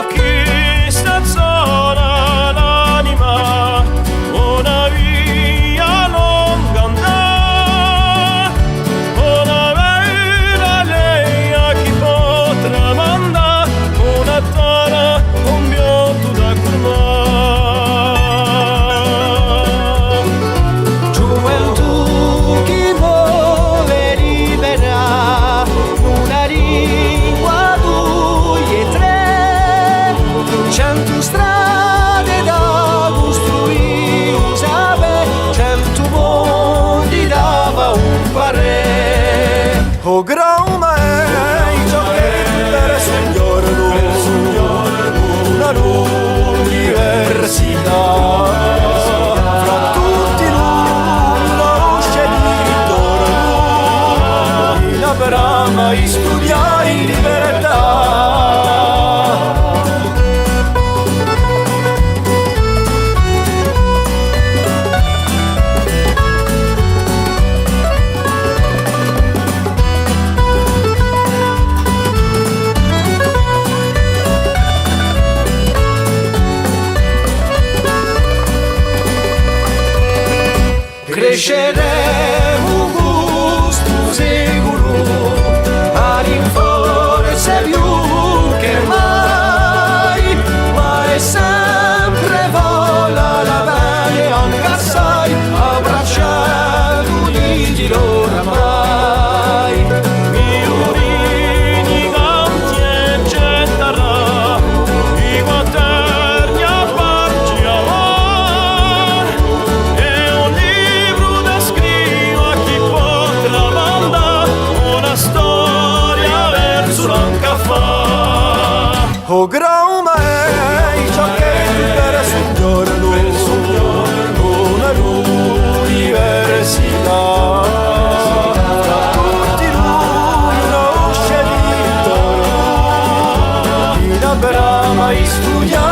qui sta zona l'anima, una via lunga andà, una bella lei a chi potrà mandare, una tana, un biotto da colmare. Gioventù chi vuole libera, una lingua, due e tre, 100 strade da costruire, usave 100 mondi dava un parere. O grauma è per signor una università, fra tutti l'uno sceglitor in Abrama studiare in libertà. Cresceremo gusto sicuro, forse più che mai, ma è sempre vola la bene anche assai, abbracciato uniti oramai. Violini, canti e getterà, i quaterni a farci amare, e un libro da scrivere a chi potrà mandare, una storia verso l'ancaffà. O grauma è ciò che per signor una università, tutti l'uno sceglitor in Abrama studiare.